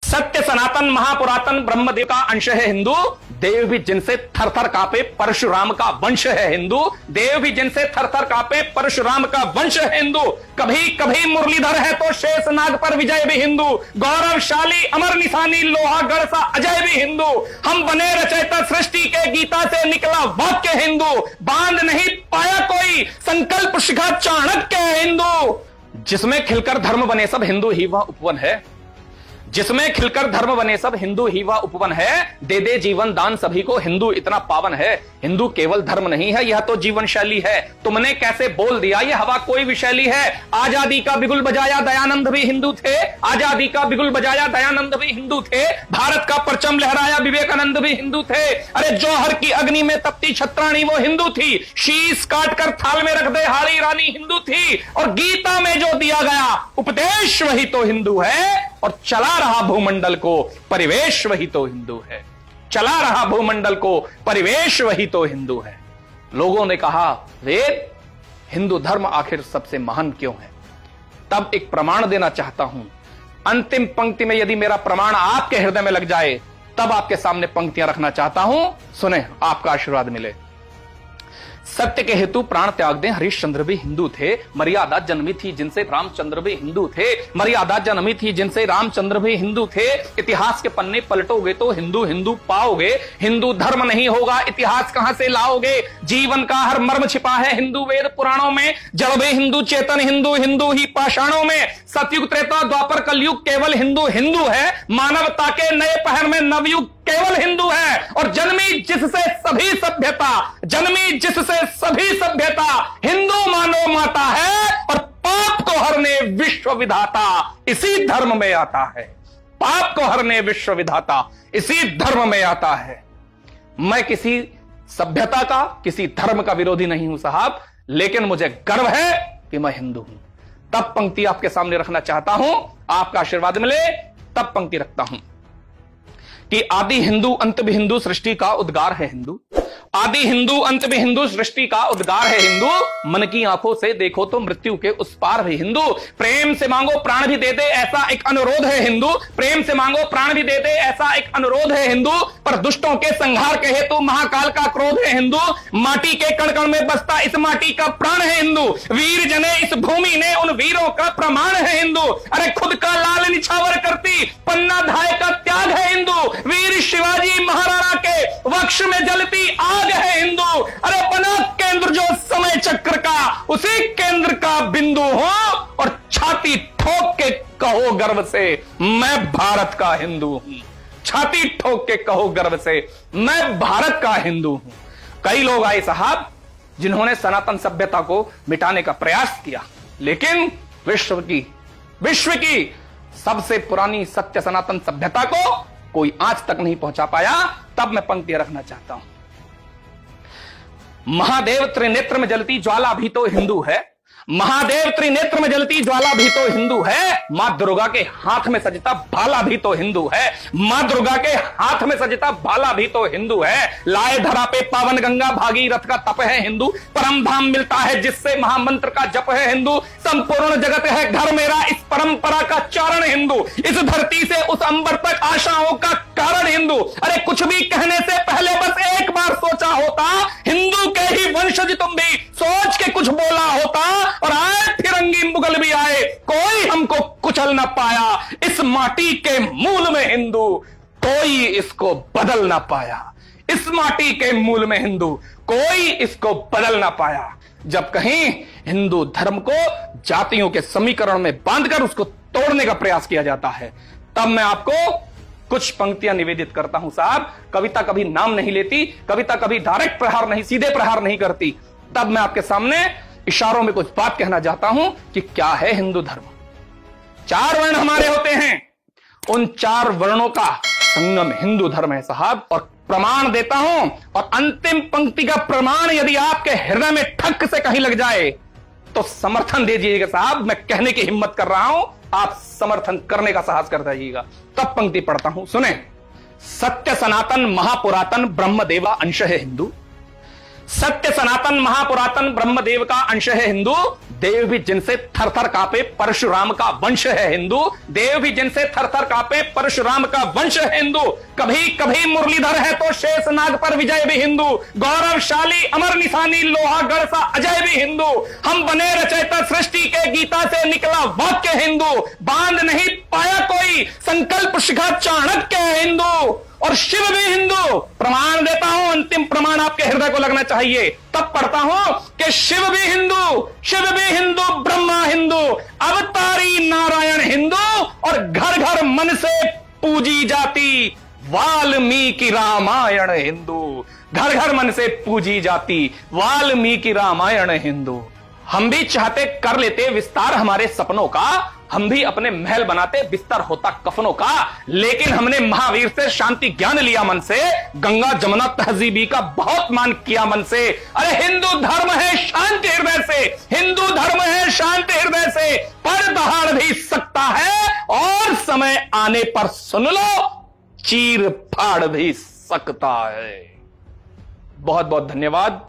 सत्य सनातन महापुरातन ब्रह्मदेव का अंश है हिंदू। देव भी जिनसे थर थर कांपे परशुराम का वंश है हिंदू। देव भी जिनसे थर थर कांपे परशुराम का वंश है हिंदू। कभी कभी मुरलीधर है तो शेषनाग पर विजय भी हिंदू। गौरवशाली अमर निशानी लोहागढ़ सा अजय भी हिंदू। हम बने रचयिता सृष्टि के गीता से निकला वाक्य हिंदू। बांध नहीं पाया कोई संकल्प शिखा चाणक्य है हिंदू। जिसमें खिलकर धर्म बने सब हिंदू ही वह उपवन है। जिसमें खिलकर धर्म बने सब हिंदू ही वह उपवन है। दे दे जीवन दान सभी को हिंदू इतना पावन है। हिंदू केवल धर्म नहीं है, यह तो जीवन शैली है। तुमने कैसे बोल दिया यह हवा कोई विशैली है। आजादी का बिगुल बजाया दयानंद भी हिंदू थे। आजादी का बिगुल बजाया दयानंद भी हिंदू थे। भारत का परचम लहराया विवेकानंद भी हिंदू थे। अरे जौहर की अग्नि में तपती छत्राणी वो हिंदू थी। शीश काटकर थाल में रख दे हाड़ी रानी हिंदू थी। और गीता में जो दिया गया उपदेश वही तो हिंदू है। और चला रहा भूमंडल को परिवेश वही तो हिंदू है। चला रहा भूमंडल को परिवेश वही तो हिंदू है। लोगों ने कहा वेद हिंदू धर्म आखिर सबसे महान क्यों है। तब एक प्रमाण देना चाहता हूं। अंतिम पंक्ति में यदि मेरा प्रमाण आपके हृदय में लग जाए तब आपके सामने पंक्तियां रखना चाहता हूं। सुने, आपका आशीर्वाद मिले। सत्य के हेतु प्राण त्याग दें हरिश्चंद्र भी हिंदू थे। मर्यादा जन्मी थी जिनसे रामचंद्र भी हिंदू थे। मर्यादा जन्मी थी जिनसे रामचंद्र भी हिंदू थे। इतिहास के पन्ने पलटोगे तो हिंदू हिंदू पाओगे। हिंदू धर्म नहीं होगा इतिहास कहां से लाओगे। जीवन का हर मर्म छिपा है हिंदू वेद पुराणों में। जड़ में हिंदू चेतन हिंदू हिंदू ही पाषाणों में। सतयुग त्रेता द्वापर कलयुग केवल हिंदू हिंदू है। मानवता के नए पहर में नवयुग केवल हिंदू है। और जन्मी जिससे सभी सभ्यता, जन्मी जिससे सभी सभ्यता हिंदू मानो माता है। और पाप को हरने विश्व विधाता इसी धर्म में आता है। पाप को हरने विश्व विधाता इसी धर्म में आता है। मैं किसी सभ्यता का किसी धर्म का विरोधी नहीं हूं साहब, लेकिन मुझे गर्व है कि मैं हिंदू हूं। तब पंक्ति आपके सामने रखना चाहता हूं। आपका आशीर्वाद मिले तब पंक्ति रखता हूं कि आदि हिंदू अंत भी हिंदू सृष्टि का उद्गार है हिंदू। आदि हिंदू अंत भी हिंदू सृष्टि का उद्गार है हिंदू। मन की आंखों से देखो तो मृत्यु के उस पार है हिंदू। प्रेम से मांगो प्राण भी दे दे ऐसा एक अनुरोध है हिंदू। प्रेम से मांगो प्राण भी दे दे ऐसा एक अनुरोध है हिंदू। पर दुष्टों के संहार के हेतु महाकाल का क्रोध है हिंदू। माटी के कण कण में बसता इस माटी का प्राण है हिंदू। वीर जने इस भूमि ने उन वीरों का प्रमाण है हिंदू। अरे खुद का लाल निछावर करती पन्ना धाय का त्याग है हिंदू। वीर शिवाजी महाराणा के वक्ष में जलती आग है हिंदू। अरे बना केंद्र जो समय चक्र का उसी केंद्र का बिंदु हो। और छाती ठोक के कहो गर्व से मैं भारत का हिंदू हूं। छाती ठोक के कहो गर्व से मैं भारत का हिंदू हूं। कई लोग आए साहब जिन्होंने सनातन सभ्यता को मिटाने का प्रयास किया, लेकिन विश्व की सबसे पुरानी सत्य सनातन सभ्यता को कोई आज तक नहीं पहुंचा पाया। तब मैं पंक्तियां रखना चाहता हूं। महादेव त्रिनेत्र में जलती ज्वाला भी तो हिंदू है। महादेव त्रिनेत्र में जलती ज्वाला भी तो हिंदू है। मां दुर्गा के हाथ में सजता भाला भी तो हिंदू है। मां दुर्गा के हाथ में सजता भाला भी तो हिंदू है। लाए धरा पे पावन गंगा भागीरथ का तप है हिंदू। परम धाम मिलता है जिससे महामंत्र का जप है हिंदू। संपूर्ण जगत है घर मेरा इस परंपरा का चारण हिंदू। इस धरती से उस अंबर तक आशाओं का कारण हिंदू। अरे कुछ भी कहने से पहले बस एक बार सोचा होता। हिंदू के ही वंशज तुम भी सोच के कुछ बोला होता। और आए फिरंगी मुगल भी आए कोई हमको कुचल ना पाया। इस माटी के मूल में हिंदू कोई इसको बदल ना पाया। इस माटी के मूल में हिंदू कोई इसको बदल ना पाया। जब कहीं हिंदू धर्म को जातियों के समीकरण में बांधकर उसको तोड़ने का प्रयास किया जाता है, तब मैं आपको कुछ पंक्तियां निवेदित करता हूं साहब। कविता कभी नाम नहीं लेती, कविता कभी डायरेक्ट प्रहार नहीं, सीधे प्रहार नहीं करती। तब मैं आपके सामने इशारों में कुछ बात कहना चाहता हूं कि क्या है हिंदू धर्म। 4 वर्ण हमारे होते हैं, उन 4 वर्णों का संगम हिंदू धर्म है साहब। और प्रमाण देता हूं, और अंतिम पंक्ति का प्रमाण यदि आपके हृदय में ठक से कहीं लग जाए तो समर्थन दीजिएगा साहब। मैं कहने की हिम्मत कर रहा हूं, आप समर्थन करने का साहस कर जाइएगा। तब पंक्ति पढ़ता हूं, सुने। सत्य सनातन महापुरातन ब्रह्मदेवा अंश है हिंदू। सत्य सनातन महापुरातन ब्रह्मदेव का अंश है हिंदू। देव भी जिनसे थरथर कांपे, परशुराम का वंश है हिंदू। देव भी जिनसे थरथर कांपे, परशुराम का वंश है हिंदू। कभी कभी मुरलीधर है तो शेषनाग पर विजय भी हिंदू। गौरवशाली अमर निशानी लोहागढ़ सा अजय भी हिंदू। हम बने रचयिता सृष्टि के, गीता से निकला वाक्य हिंदू। बांध नहीं पाया कोई, संकल्प शिखा चाणक्य है हिंदू। और शिव भी हिंदू। प्रमाण देता हूं, अंतिम प्रमाण आपके हृदय को लगना चाहिए। तब पढ़ता हूं कि शिव भी हिंदू, शिव भी हिंदू, ब्रह्मा हिंदू, अवतारी नारायण हिंदू, और घर घर मन से पूजी जाती वाल्मीकि रामायण हिंदू। घर घर मन से पूजी जाती वाल्मीकि रामायण हिंदू। हम भी चाहते कर लेते विस्तार हमारे सपनों का, हम भी अपने महल बनाते बिस्तर होता कफनों का, लेकिन हमने महावीर से शांति ज्ञान लिया मन से, गंगा जमुना तहजीबी का बहुत मान किया मन से। अरे हिंदू धर्म है शांति हृदय से, हिंदू धर्म है शांति हृदय से, पर दहाड़ भी सकता है और समय आने पर सुन लो चीर फाड़ भी सकता है। बहुत बहुत धन्यवाद।